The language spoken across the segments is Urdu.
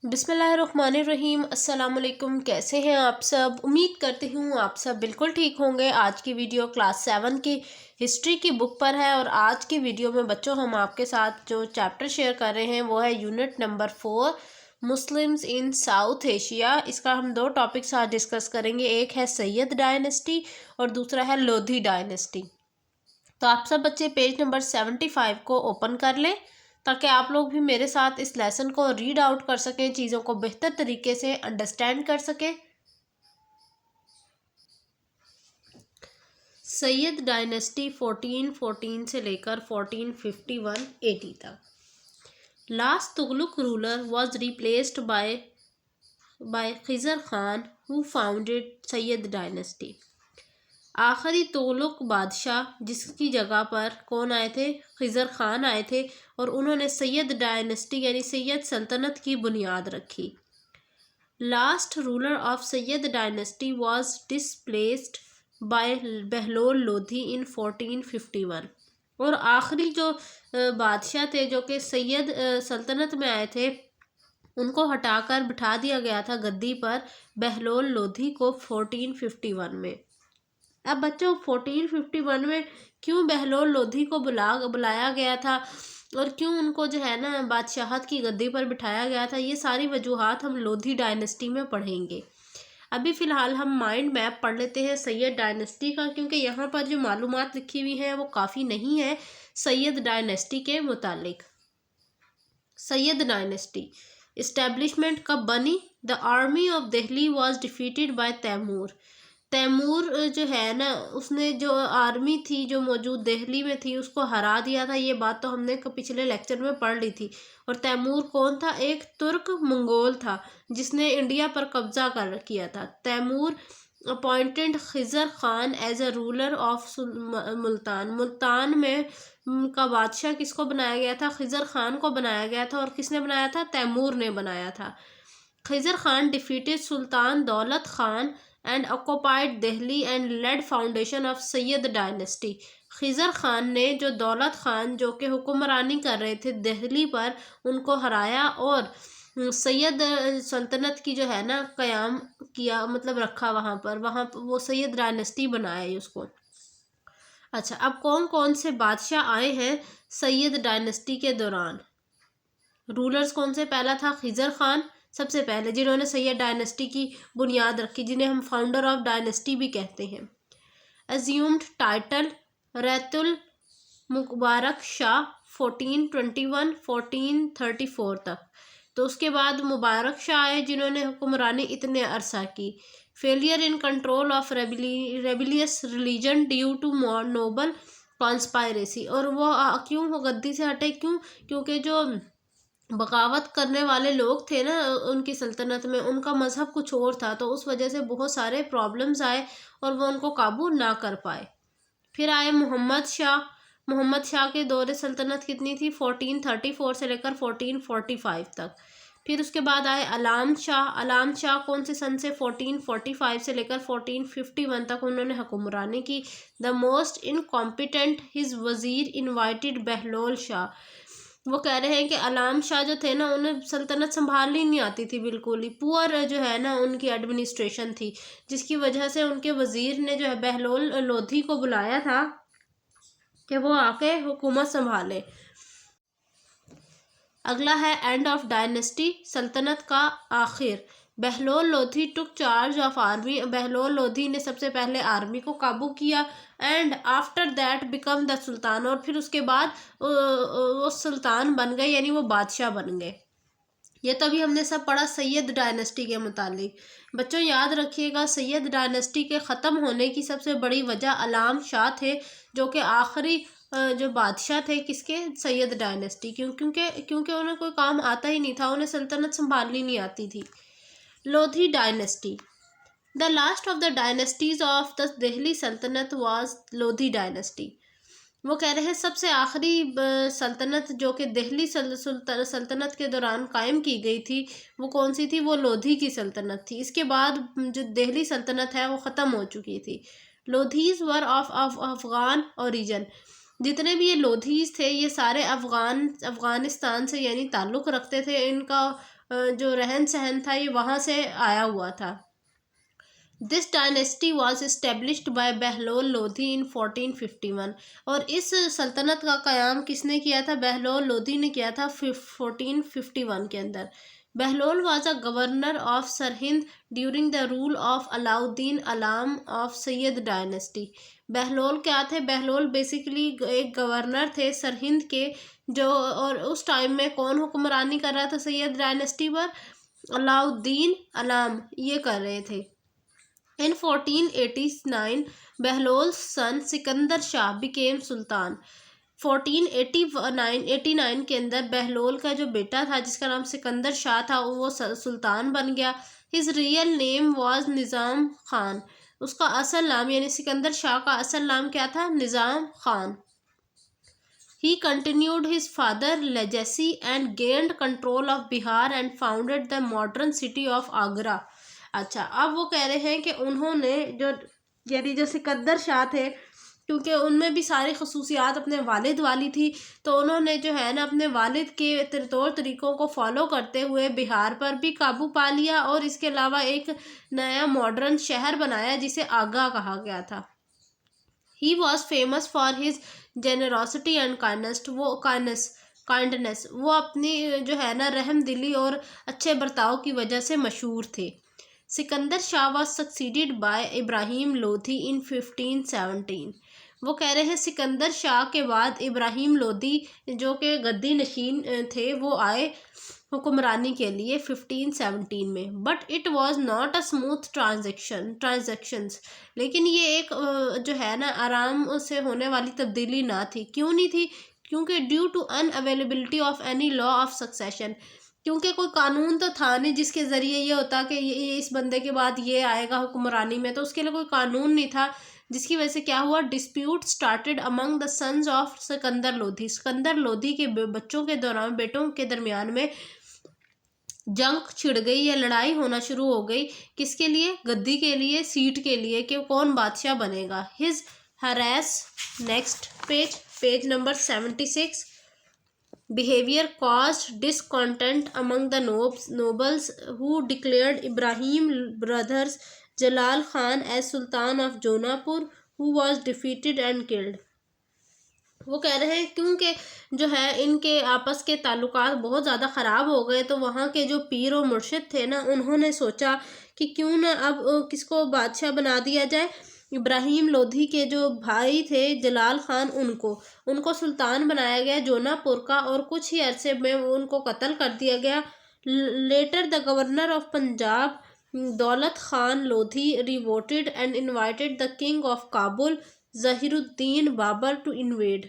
بسم اللہ الرحمن الرحیم۔ السلام علیکم، کیسے ہیں آپ سب؟ امید کرتی ہوں آپ سب بالکل ٹھیک ہوں گے۔ آج کی ویڈیو کلاس 7 کی ہسٹری کی بک پر ہے، اور آج کی ویڈیو میں بچوں ہم آپ کے ساتھ جو چیپٹر شیئر کر رہے ہیں وہ ہے unit number 4 Muslims in South Asia. اس کا ہم دو ٹاپکس آج ڈسکس کریں گے، ایک ہے سید ڈائنسٹی اور دوسرا ہے لودھی ڈائنسٹی۔ تو آپ سب بچے پیج نمبر 75 کو اوپن کر لیں تاکہ آپ لوگ بھی میرے ساتھ اس لیسن کو ریڈ آؤٹ کر سکیں، چیزوں کو بہتر طریقے سے انڈرسٹینڈ کر سکیں۔ سید ڈائنسٹی 1414 سے لے کر 1451 AD تک۔ Last Tughlaq ruler was replaced by Khizr Khan who founded Sayyid dynasty. آخری تغلق بادشاہ جس کی جگہ پر کون آئے تھے؟ خضر خان آئے تھے، اور انہوں نے سید ڈائنسٹی یعنی سید سلطنت کی بنیاد رکھی۔ Last ruler of Sayyid dynasty was displaced by Bahlul Lodhi in 1451۔ اور آخری جو بادشاہ تھے جو کہ سید سلطنت میں آئے تھے، ان کو ہٹا کر بٹھا دیا گیا تھا گدی پر بہلول لودھی کو 1451 میں۔ اب بچوں 1451 میں کیوں بہلول لودھی کو بلایا گیا تھا اور کیوں ان کو جو ہے نا بادشاہت کی گدی پر بٹھایا گیا تھا، یہ ساری وجوہات ہم لودھی ڈائنسٹی میں پڑھیں گے۔ ابھی فی الحال ہم مائنڈ میپ پڑھ لیتے ہیں سید ڈائنسٹی کا، کیونکہ یہاں پر جو معلومات لکھی ہوئی ہیں وہ کافی نہیں ہے سید ڈائنسٹی کے متعلق۔ سید ڈائنسٹی اسٹیبلشمنٹ کب بنی؟ The army of Delhi was defeated by Timur. Timur جو ہے نا، اس نے جو آرمی تھی جو موجود دہلی میں تھی اس کو ہرا دیا تھا۔ یہ بات تو ہم نے پچھلے لیکچر میں پڑھ لی تھی۔ اور تیمور کون تھا؟ ایک ترک منگول تھا جس نے انڈیا پر قبضہ کیا تھا۔ Timur appointed Khizr Khan as a ruler of Multan. Multan میں کا بادشاہ کس کو بنایا گیا تھا؟ خضر خان کو بنایا گیا تھا۔ اور کس نے بنایا تھا؟ تیمور نے بنایا تھا۔ خضر Khan defeated sultan Daulat Khan and occupied Delhi and led foundation of Sayyid dynasty. Khizr Khan نے جو دولت خان جو کہ حکمرانی کر رہے تھے دہلی پر، ان کو ہرایا اور سید سلطنت کی جو ہے نا قیام کیا، مطلب رکھا وہاں پر وہ سید ڈائنسٹی بنایا اس کو۔ اچھا، اب کون کون سے بادشاہ آئے ہیں سید ڈائنسٹی کے دوران؟ رولرز کون سے؟ پہلا تھا خضر خان، سب سے پہلے جنہوں نے سید ڈائنسٹی کی بنیاد رکھی، جنہیں ہم فاؤنڈر آف ڈائنسٹی بھی کہتے ہیں۔ ایزیومڈ ٹائٹل ریت المبارک شاہ 1421 1434 تک۔ تو اس کے بعد مبارک شاہ آئے جنہوں نے حکمرانی اتنے عرصہ کی۔ Failure in control of rebellious religion due to noble conspiracy. اور وہ کیوں گدی سے ہٹے؟ کیونکہ جو بغاوت کرنے والے لوگ تھے نا ان کی سلطنت میں، ان کا مذہب کچھ اور تھا، تو اس وجہ سے بہت سارے پرابلمز آئے اور وہ ان کو قابو نہ کر پائے۔ پھر آئے محمد شاہ۔ محمد شاہ کے دور سلطنت کتنی تھی؟ 1434 سے لے کر 1445 تک۔ پھر اس کے بعد آئے علام شاہ۔ علام شاہ کون سے سن سے؟ 1445 سے لے کر 1451 تک انہوں نے حکمرانی کی۔ دا موسٹ انکمپیٹنٹ ہز وزیر انوائٹڈ بہلول شاہ۔ وہ کہہ رہے ہیں کہ علام شاہ جو تھے نا انہیں سلطنت سنبھالنی نہیں آتی تھی، بالکل ہی پور جو ہے نا ان کی ایڈمنسٹریشن تھی، جس کی وجہ سے ان کے وزیر نے جو ہے بہلول لودھی کو بلایا تھا کہ وہ آ کے حکومت سنبھالے۔ اگلا ہے اینڈ آف ڈائنسٹی، سلطنت کا آخر۔ Bahlul Lodhi took charge of army. Bahlul Lodhi نے سب سے پہلے آرمی کو قابو کیا، and after that became the sultan. اور پھر اس کے بعد وہ سلطان بن گئے، یعنی وہ بادشاہ بن گئے۔ یہ تو ابھی ہم نے سب پڑھا سید ڈائنسٹی کے متعلق۔ بچوں یاد رکھیے گا انہیں ڈائنسٹی کے ختم ہونے کی سب سے بڑی وجہ علام شاہ تھے، جو کہ آخری جو بادشاہ تھے کس کے؟ سید ڈائنسٹی، کیونکہ انہیں کوئی کام آتا ہی نہیں تھا، انہیں سلطنت سنبھالنی نہیں آتی تھی۔ Lodhi dynasty, the last of the dynasties of the Delhi سلطنت واز لودھی ڈائنسٹی۔ وہ کہہ رہے ہیں سب سے آخری سلطنت جو کہ دہلی سلطنت کے دوران قائم کی گئی تھی وہ کون سی تھی؟ وہ لودھی کی سلطنت تھی۔ اس کے بعد جو دہلی سلطنت ہے وہ ختم ہو چکی تھی۔ لودھیز ور آف افغان اوریجن۔ جتنے بھی یہ لودھیز تھے یہ سارے افغانستان سے یعنی تعلق رکھتے تھے، ان کا جو رہن سہن تھا یہ وہاں سے آیا ہوا تھا۔ This dynasty was established by Bahlul Lodhi in 1451 اور اس سلطنت کا قیام کس نے کیا تھا؟ بہلول لودھی نے کیا تھا 1451 کے اندر۔ Bahlul was a governor of Sirhind during the rule of Alauddin علام of سید dynasty۔ بہلول کیا تھے؟ بہلول بیسیکلی ایک گورنر تھے سرہند کے، جو اور اس ٹائم میں کون حکمرانی کر رہا تھا سید ڈائنیسٹی پر؟ علاؤالدین علام یہ کر رہے تھے۔ In 1489 بہلول's son Sikandar Shah became سلطان۔ 1489 کے اندر بہلول کا جو بیٹا تھا جس کا نام سکندر شاہ تھا وہ سلطان بن گیا۔ His real name was نظام خان۔ اس کا اصل نام یعنی سکندر شاہ کا اصل نام کیا تھا؟ نظام Khan. He continued his father's legacy and gained control of Bihar and founded the modern city of Agra۔ اچھا، اب وہ کہہ رہے ہیں کہ انہوں نے جو سکندر شاہ تھے، کیونکہ ان میں بھی ساری خصوصیات اپنے والد والی تھی، تو انہوں نے جو ہے نا اپنے والد کے طور طریقوں کو فالو کرتے ہوئے بہار پر بھی قابو پا لیا اور اس کے علاوہ ایک نیا ماڈرن شہر بنایا جسے آگرہ کہا گیا تھا۔ He was famous for his generosity and kindness۔ وہ اپنی جو ہے نا رحم دلی اور اچھے برتاؤ کی وجہ سے مشہور تھے۔ سکندر شاہ was succeeded by Ibrahim Lodhi in 1517۔ وہ کہہ رہے ہیں سکندر شاہ کے بعد ابراہیم لودھی جو کہ گدی نشین تھے وہ آئے حکمرانی کے لیے 1517 میں۔ But it was not a smooth transactions, لیکن یہ ایک جو ہے نا آرام سے ہونے والی تبدیلی نہ تھی۔ کیوں نہیں تھی؟ کیونکہ due to unavailability of any law of succession, کیونکہ کوئی قانون تو تھا نہیں جس کے ذریعے یہ ہوتا کہ یہ اس بندے کے بعد یہ آئے گا حکمرانی میں، تو اس کے لیے کوئی قانون نہیں تھا، جس کی وجہ سے کیا ہوا؟ Dispute started among the sons of Sikandar Lodhi. Sikandar Lodhi کے بیٹوں کے درمیان میں جنگ چھڑ گئی یا لڑائی ہونا شروع ہو گئی، کس کے لیے؟ گدی کے لیے، سیٹ کے لیے کہ کون بادشاہ بنے گا۔ His harass next page number 76۔ Behavior caused discontent among the nobles who declared Ibrahim brothers Jalal Khan as Sultan of Jaunpur, who was defeated and killed۔ وہ کہہ رہے ہیں کیونکہ جو ہے ان کے آپس کے تعلقات بہت زیادہ خراب ہو گئے، تو وہاں کے جو پیر و مرشد تھے نا انہوں نے سوچا کہ کیوں نہ اب کس کو بادشاہ بنا دیا جائے۔ ابراہیم لودھی کے جو بھائی تھے جلال خان ان کو سلطان بنایا گیا جوناپور کا، اور کچھ ہی عرصے میں ان کو قتل کر دیا گیا۔ Later the governor of Punjab Daulat Khan Lodhi revolted and invited the king of Kabul Zaheer Uddin Babar to invade۔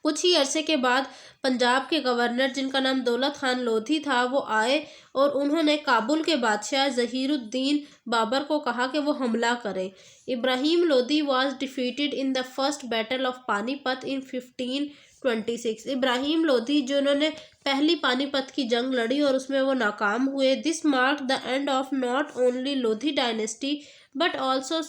کچھ ہی عرصے کے بعد پنجاب کے گورنر جن کا نام دولت خان لودھی تھا وہ آئے اور انہوں نے کابل کے بادشاہ ظہیر الدین بابر کو کہا کہ وہ حملہ کریں۔ ابراہیم Lodhi was defeated in the first battle of پانی پت in 1526۔ ابراہیم لودھی جنہوں نے پہلی پانی پت کی جنگ لڑی اور اس میں وہ ناکام ہوئے۔ This marked the end of not only Lodhi dynasty but also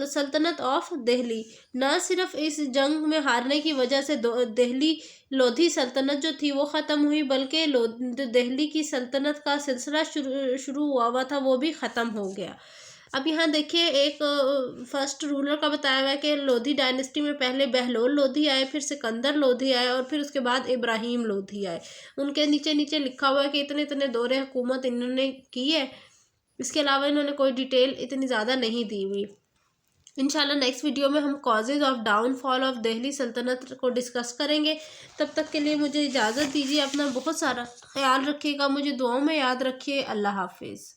سلطنت آف دہلی۔ نہ صرف اس جنگ میں ہارنے کی وجہ سے دہلی لودھی سلطنت جو تھی وہ ختم ہوئی، بلکہ دہلی کی سلطنت کا سلسلہ شروع ہوا تھا وہ بھی ختم ہو گیا۔ اب یہاں دیکھیں ایک فرسٹ رولر کا بتایا ہوا ہے کہ لودھی ڈائنیسٹی میں پہلے بہلول لودھی آئے، پھر سکندر لودھی آئے اور پھر اس کے بعد ابراہیم لودھی آئے۔ ان کے نیچے لکھا ہوا ہے کہ اتنے دور حکومت انہوں نے کی ہے، اس کے علاوہ انہوں نے کوئی ڈیٹیل اتنی زیادہ نہیں دی ہوئی۔ انشاءاللہ نیکسٹ ویڈیو میں ہم causes of down fall of Delhi سلطنت کو ڈسکس کریں گے۔ تب تک کے لیے مجھے اجازت دیجیے، اپنا بہت سارا خیال رکھیے گا، مجھے دعاؤں میں یاد رکھیے۔ اللہ حافظ۔